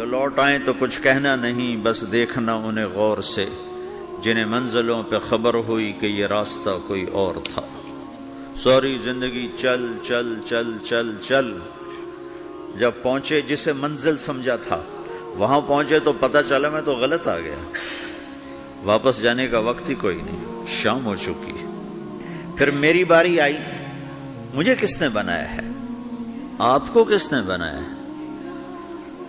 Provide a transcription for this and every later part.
جو لوٹ آئیں تو کچھ کہنا نہیں، بس دیکھنا انہیں غور سے، جنہیں منزلوں پہ خبر ہوئی کہ یہ راستہ کوئی اور تھا۔ ساری زندگی چل چل چل چل چل، جب پہنچے جسے منزل سمجھا تھا وہاں پہنچے تو پتہ چلا میں تو غلط آ گیا، واپس جانے کا وقت ہی کوئی نہیں، شام ہو چکی۔ پھر میری باری آئی، مجھے کس نے بنایا ہے؟ آپ کو کس نے بنایا ہے؟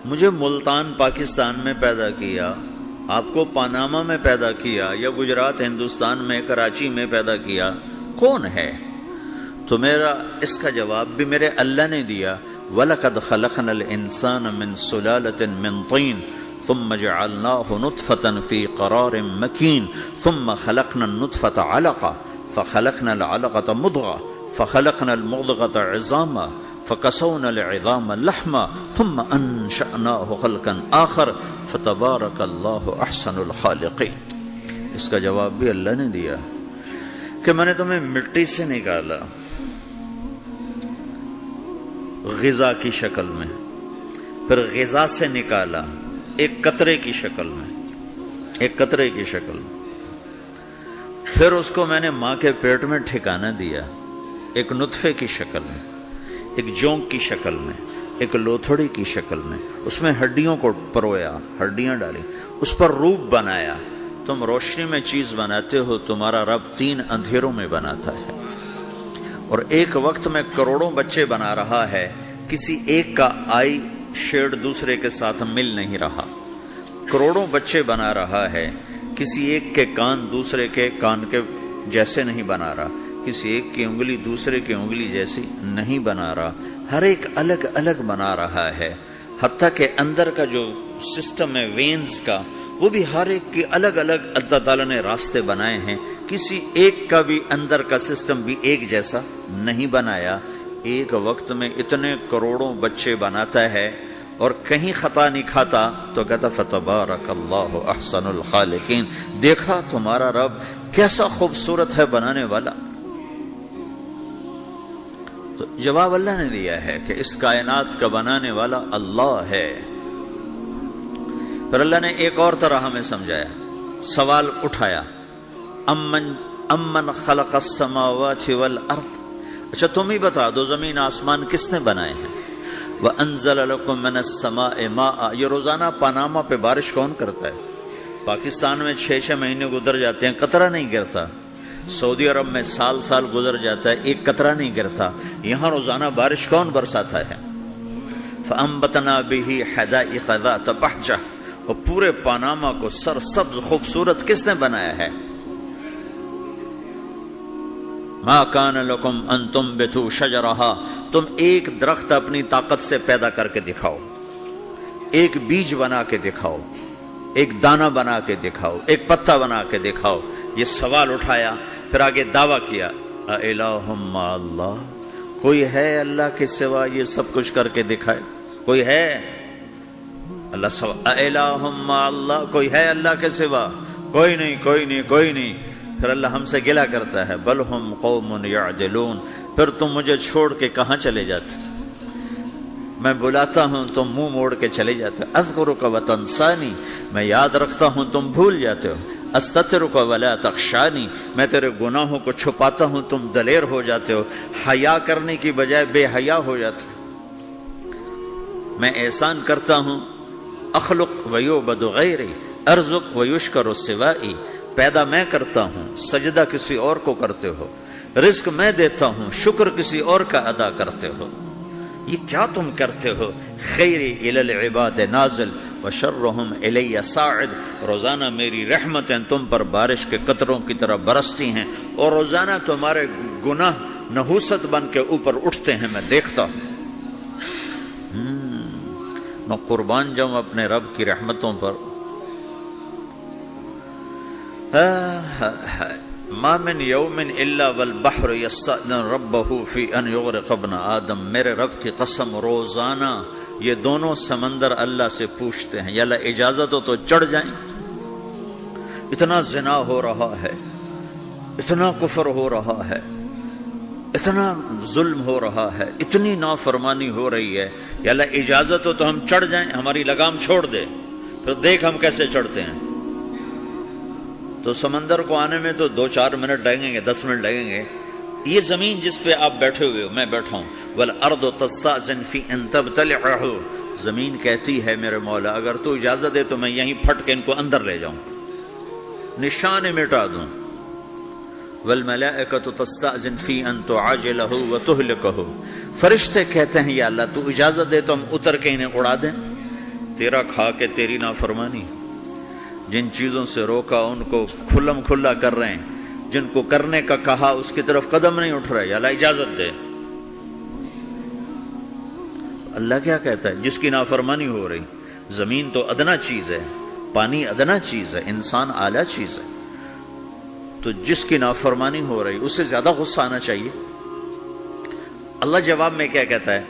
مجھے ملتان پاکستان میں پیدا کیا، آپ کو پاناما میں پیدا کیا، یا گجرات ہندوستان میں کراچی میں پیدا کیا، کون ہے؟ تو میرا اس کا جواب بھی میرے اللہ نے دیا، وَلَقَدْ خَلَقْنَا الْإِنسَانَ مِنْ سُلَالَةٍ مِّن طِينٍ ثُمَّ جَعَلْنَاهُ نُطْفَةً فِي قَرَارٍ مَّكِينٍ ثُمَّ خَلَقْنَا النُّطْفَةَ عَلَقَةً فَخَلَقْنَا الْعَلَقَةَ مُضْغَةً فَخَلَقْنَا الْمُضْغَةَ عِظَامًا فَكَسَوْنَا الْعِظَامَ لَحْمًا ثُمَّ أَنشَأْنَاهُ خَلْقًا آخَرَ فَتَبَارَكَ اللَّهُ أَحْسَنُ الْخَالِقِينَ۔ اس کا جواب بھی اللہ نے دیا کہ میں نے تمہیں مٹی سے نکالا غذا کی شکل میں، پھر غذا سے نکالا ایک قطرے کی شکل میں، ایک قطرے کی شکل میں، پھر اس کو میں نے ماں کے پیٹ میں ٹھکانہ دیا ایک نطفے کی شکل میں، ایک جونک کی شکل میں، ایک لوتھڑی کی شکل میں، اس میں ہڈیوں کو پرویا، ہڈیاں ڈالی، اس پر روپ بنایا۔ تم روشنی میں چیز بناتے ہو، تمہارا رب 3 اندھیروں میں بناتا ہے، اور ایک وقت میں کروڑوں بچے بنا رہا ہے، کسی ایک کا آئی شیڈ دوسرے کے ساتھ مل نہیں رہا، کروڑوں بچے بنا رہا ہے، کسی ایک کے کان دوسرے کے کان کے جیسے نہیں بنا رہا، کسی ایک کی انگلی دوسرے کی انگلی جیسی نہیں بنا رہا، ہر ایک الگ الگ بنا رہا ہے، حتیٰ کہ اندر کا جو سسٹم ہے وینز کا، وہ بھی ہر ایک کی الگ الگ اللہ تعالیٰ نے راستے بنائے ہیں، کسی ایک کا بھی اندر کا سسٹم بھی ایک جیسا نہیں بنایا۔ ایک وقت میں اتنے کروڑوں بچے بناتا ہے اور کہیں خطا نہیں کھاتا، تو کہتا فتبارک اللہ احسن الخالقین، دیکھا تمہارا رب کیسا خوبصورت ہے بنانے والا۔ تو جواب اللہ نے دیا ہے کہ اس کائنات کا بنانے والا اللہ ہے۔ پھر اللہ نے ایک اور طرح ہمیں سمجھایا، سوال اٹھایا، امن خلق السماوات والارض، اچھا تم ہی بتا دو زمین آسمان کس نے بنائے ہیں؟ وَأَنزَلَ لَكُم مِّنَ السَّمَاءِ مَاءً، یہ روزانہ پاناما پہ بارش کون کرتا ہے؟ پاکستان میں 6 مہینے گزر جاتے ہیں، قطرہ نہیں گرتا، سعودی عرب میں سال سال گزر جاتا ہے، ایک قطرہ نہیں گرتا، یہاں روزانہ بارش کون برساتا ہے؟ فَأَنبَتْنَا بِهِ حَدَائِقَ ذَاتَ بَهْجَةٍ، اور پورے پاناما کو سرسبز خوبصورت کس نے بنایا ہے؟ ما کان لکم ان تنبتوا شجرہا، تم ایک درخت اپنی طاقت سے پیدا کر کے دکھاؤ، ایک بیج بنا کے دکھاؤ، ایک دانہ بنا کے دکھاؤ، ایک پتا بنا کے دکھاؤ۔ یہ سوال اٹھایا، پھر آگے دعویٰ کیا، اِلٰہٌ مع اللہ، کوئی ہے اللہ کے سوا یہ سب کچھ کر کے دکھائے؟ کوئی ہے؟ اللہ سوا اِلٰہٌ مع اللہ، کوئی ہے اللہ کے سوا؟ کوئی نہیں، کوئی نہیں، کوئی نہیں۔ پھر اللہ ہم سے گلہ کرتا ہے، بل ہم قوم یعدلون، پھر تم مجھے چھوڑ کے کہاں چلے جاتے؟ میں بلاتا ہوں تم منہ موڑ کے چلے جاتے ہو، اذکرک وتنسانی، میں یاد رکھتا ہوں تم بھول جاتے ہو، استترک ولا تخشانی، میں تیرے گناہوں کو چھپاتا ہوں تم دلیر ہو جاتے ہو، حیا کرنے کی بجائے بے حیا ہو جاتے ہو۔ میں احسان کرتا ہوں، اخلق ویعبد غیری، ارزق ویشکر سوائی، پیدا میں کرتا ہوں، سجدہ کسی اور کو کرتے ہو، رزق میں دیتا ہوں، شکر کسی اور کا ادا کرتے ہو، یہ کیا تم کرتے ہو؟ خیری الی العباد نازل وشرہم الی صاعد، روزانہ میری رحمتیں تم پر بارش کے قطروں کی طرح برستی ہیں، اور روزانہ تمہارے گناہ نحوست بن کے اوپر اٹھتے ہیں، میں دیکھتا ہوں۔ میں قربان جاؤں اپنے رب کی رحمتوں پر۔ ما من یوم الا والبحر یستأذن ربہ فی ان یغرق ابن آدم، میرے رب کی قسم روزانہ یہ دونوں سمندر اللہ سے پوچھتے ہیں، یا اللہ اجازت ہو تو چڑھ جائیں، اتنا زنا ہو رہا ہے، اتنا کفر ہو رہا ہے، اتنا ظلم ہو رہا ہے، اتنی نافرمانی ہو رہی ہے، یا اللہ اجازت ہو تو ہم چڑھ جائیں، ہماری لگام چھوڑ دے، پھر دیکھ ہم کیسے چڑھتے ہیں۔ تو سمندر کو آنے میں تو 2-4 منٹ لگیں گے، 10 منٹ لگیں گے۔ یہ زمین جس پہ آپ بیٹھے ہوئے ہو، میں بیٹھا ہوں، والارض تستأذن فی ان تبتلعہ، زمین کہتی ہے میرے مولا اگر تو اجازت دے تو میں یہیں پھٹ کے ان کو اندر لے جاؤں، نشان مٹا دوں۔ والملائکۃ تستأذن فی ان تعاجلہ وتہلکہ، فرشتے کہتے ہیں یا اللہ تو اجازت دے تو ہم اتر کے انہیں اڑا دیں، تیرا کھا کے تیری نافرمانی۔ جن چیزوں سے روکا ان کو کھلم کھلا کر رہے ہیں، جن کو کرنے کا کہا اس کی طرف قدم نہیں اٹھ رہے، یا اللہ اجازت دے۔ اللہ کیا کہتا ہے؟ جس کی نافرمانی ہو رہی، زمین تو ادنا چیز ہے، پانی ادنا چیز ہے، انسان اعلیٰ چیز ہے، تو جس کی نافرمانی ہو رہی اسے زیادہ غصہ آنا چاہیے۔ اللہ جواب میں کیا کہتا ہے؟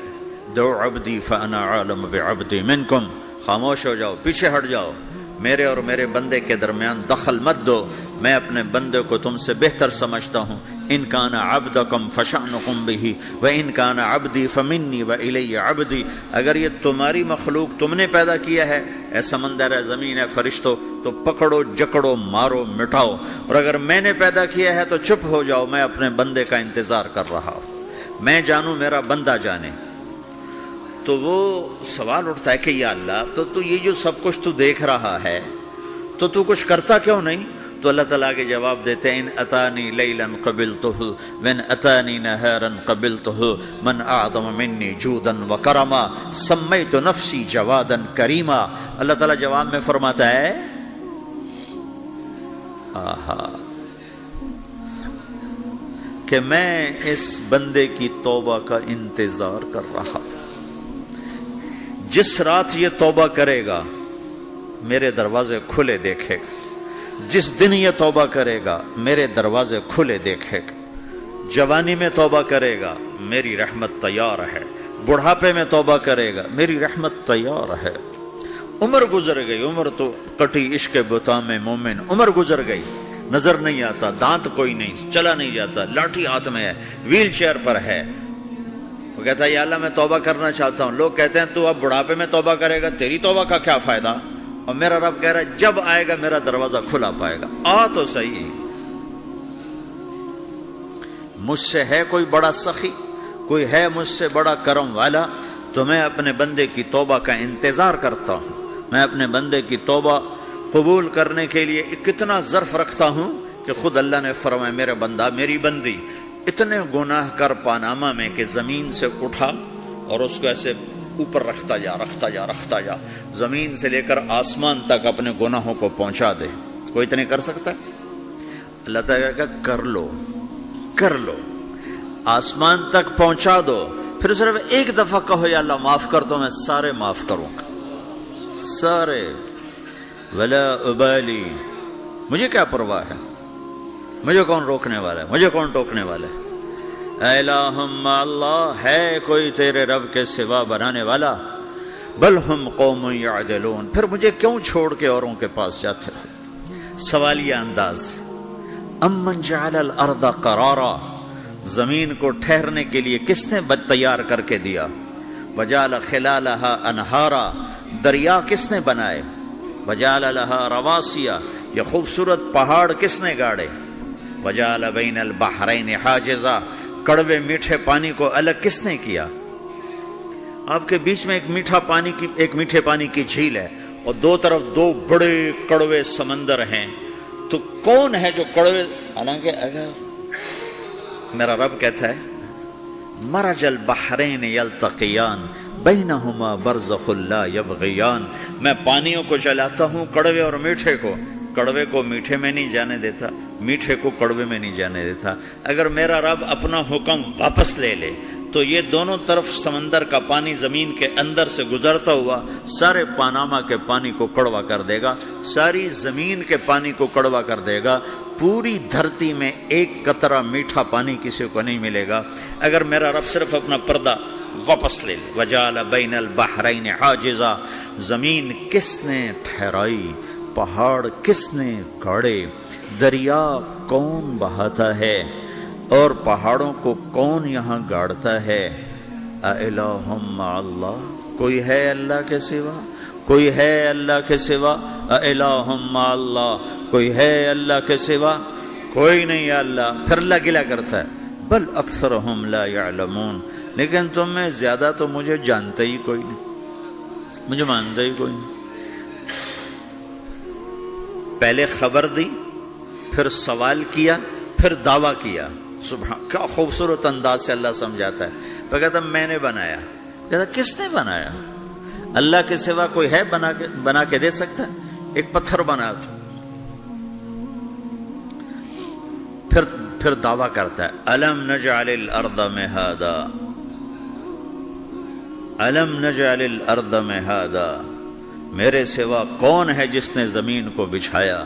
دعو عبدی فانا عالم بعبدی منکم، خاموش ہو جاؤ، پیچھے ہٹ جاؤ، میرے اور میرے بندے کے درمیان دخل مت دو، میں اپنے بندے کو تم سے بہتر سمجھتا ہوں۔ ان کان عبدکم فشأنکم بہ وان کان عبدی فمنی والی عبدی، اگر یہ تمہاری مخلوق تم نے پیدا کیا ہے، اے سمندر ہے، زمین ہے، فرشتوں، تو پکڑو جکڑو مارو مٹاؤ، اور اگر میں نے پیدا کیا ہے تو چپ ہو جاؤ، میں اپنے بندے کا انتظار کر رہا ہوں، میں جانوں میرا بندہ جانے۔ تو وہ سوال اٹھتا ہے کہ یا اللہ تو یہ جو سب کچھ تو دیکھ رہا ہے تو کچھ کرتا کیوں نہیں؟ تو اللہ تعالیٰ کے جواب دیتے ہیں ان اتانی لیلا قبلتہ وان اتانی نہارا قبلتہ من اعظم منی جودا وکرما سمیت نفسی جوادا کریما۔ اللہ تعالیٰ جواب میں فرماتا ہے آہا کہ میں اس بندے کی توبہ کا انتظار کر رہا ہوں، جس رات یہ توبہ کرے گا میرے دروازے کھلے دیکھے گا، جس دن یہ توبہ کرے گا میرے دروازے کھلے دیکھے گا، جوانی میں توبہ کرے گا میری رحمت تیار ہے، بڑھاپے میں توبہ کرے گا میری رحمت تیار ہے۔ عمر گزر گئی، عمر تو کٹی عشق بتا میں مومن، عمر گزر گئی، نظر نہیں آتا، دانت کوئی نہیں، چلا نہیں جاتا، لاٹھی ہاتھ میں ہے، ویل چیئر پر ہے، وہ کہتا ہے یا اللہ میں توبہ کرنا چاہتا ہوں۔ لوگ کہتے ہیں تو اب بڑھاپے میں توبہ کرے گا، تیری توبہ کا کیا فائدہ؟ اور میرا رب کہہ رہا ہے جب آئے گا میرا دروازہ کھلا پائے گا، آ تو صحیح۔ مجھ سے ہے کوئی بڑا سخی، کوئی ہے مجھ سے بڑا کرم والا، تو میں اپنے بندے کی توبہ کا انتظار کرتا ہوں، میں اپنے بندے کی توبہ قبول کرنے کے لیے کتنا ظرف رکھتا ہوں کہ خود اللہ نے فرمایا میرے بندہ میری بندی اتنے گناہ کر پاناما میں کہ زمین سے اٹھا اور اس کو ایسے اوپر رکھتا جا، زمین سے لے کر آسمان تک اپنے گناہوں کو پہنچا دے۔ کوئی اتنے کر سکتا ہے؟ اللہ تعالیٰ کا کر لو، آسمان تک پہنچا دو، پھر صرف ایک دفعہ کہو یا اللہ معاف کر دو، میں سارے معاف کروں گا، سارے، ولا ابالی، مجھے کیا پرواہ ہے، مجھے کون روکنے والا ہے، مجھے کون ٹوکنے والا ہے؟ الہم اللہ، ہے کوئی تیرے رب کے سوا بنانے والا؟ بل ہم قوم یعدلون، پھر مجھے کیوں چھوڑ کے اوروں کے پاس جاتے ہو؟ سوالیہ انداز۔ امن جعل الارض قرارا، زمین کو ٹھہرنے کے لیے کس نے تیار کر کے دیا؟ وجعل خلالہا انہارا، دریا کس نے بنائے؟ وجعل لہا رواسیا، یہ خوبصورت پہاڑ کس نے گاڑے؟ وجعل بین البحرین حاجزا، کڑوے میٹھے پانی کو الگ کس نے کیا؟ آپ کے بیچ میں ایک میٹھے پانی کی جھیل ہے اور دو طرف دو بڑے کڑوے سمندر ہیں، تو کون ہے جو کڑوے؟ حالانکہ اگر میرا رب کہتا ہے مرج البحرین یلتقیان بینہما برزخ لا یبغیان، میں پانیوں کو چلاتا ہوں، کڑوے اور میٹھے کو، کڑوے کو میٹھے میں نہیں جانے دیتا، میٹھے کو کڑوے میں نہیں جانے دیتا۔ اگر میرا رب اپنا حکم واپس لے لے تو یہ دونوں طرف سمندر کا پانی زمین کے اندر سے گزرتا ہوا سارے پاناما کے پانی کو کڑوا کر دے گا، ساری زمین کے پانی کو کڑوا کر دے گا، پوری دھرتی میں ایک قطرہ میٹھا پانی کسی کو نہیں ملے گا اگر میرا رب صرف اپنا پردہ واپس لے لے۔ وجعل بین البحرین حاجزا، زمین کس نے ٹھہرائی، پہاڑ کس نے گاڑے، دریا کون بہاتا ہے؟ اور پہاڑوں کو کون یہاں گاڑتا ہے؟ اِلَٰهٌ مَّعَ اللَّهِ، کوئی ہے اللہ کے سوا؟ کوئی ہے اللہ کے سوا؟ اِلَٰهٌ مَّعَ اللَّهِ، کوئی ہے اللہ کے سوا؟ کوئی نہیں ہے اللہ۔ پھر اللہ گلہ کرتا ہے بل اکثرہم لا یعلمون، لیکن تم میں زیادہ تو مجھے جانتے ہی کوئی نہیں، مجھے مانتا ہی کوئی نہیں۔ پہلے خبر دی، پھر سوال کیا، پھر دعویٰ کیا۔ سبحان، کیا خوبصورت انداز سے اللہ سمجھاتا ہے۔ تو کہتا میں نے بنایا۔ کہتا کس نے بنایا؟ اللہ کے سوا کوئی ہے بنا کے دے سکتا ہے؟ ایک پتھر بنا تو پھر دعویٰ کرتا ہے الم نجعل الارض مہادا، الم نجعل الارض مہادا، میرے سوا کون ہے جس نے زمین کو بچھایا؟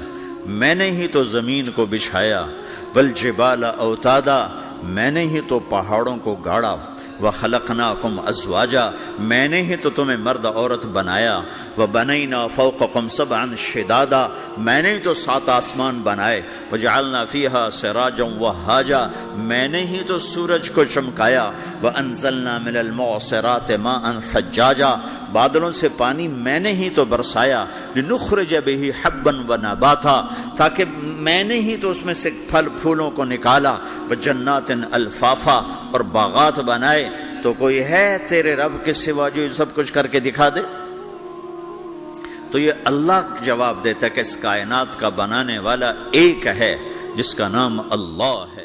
میں نے ہی تو زمین کو بچھایا۔ والجبال اوتادا، میں نے ہی تو پہاڑوں کو گاڑا۔ وخلقناکم ازواجا، میں نے ہی تو تمہیں مرد عورت بنایا۔ وبنینا فوقکم سبعا شدادا، میں نے ہی تو 7 آسمان بنائے۔ وجعلنا فیہا سراجا وہاجا، میں نے ہی تو سورج کو چمکایا۔ وانزلنا من المعصرات ماء ثجاجا، بادلوں سے پانی میں نے ہی تو برسایا۔ لنخرج بہ حبا ونباتا، تاکہ میں نے ہی تو اس میں سے پھل پھولوں کو نکالا۔ وجنات الفافا، اور باغات بنائے۔ تو کوئی ہے تیرے رب کے سوا جو سب کچھ کر کے دکھا دے؟ تو یہ اللہ جواب دیتا ہے کہ اس کائنات کا بنانے والا ایک ہے جس کا نام اللہ ہے۔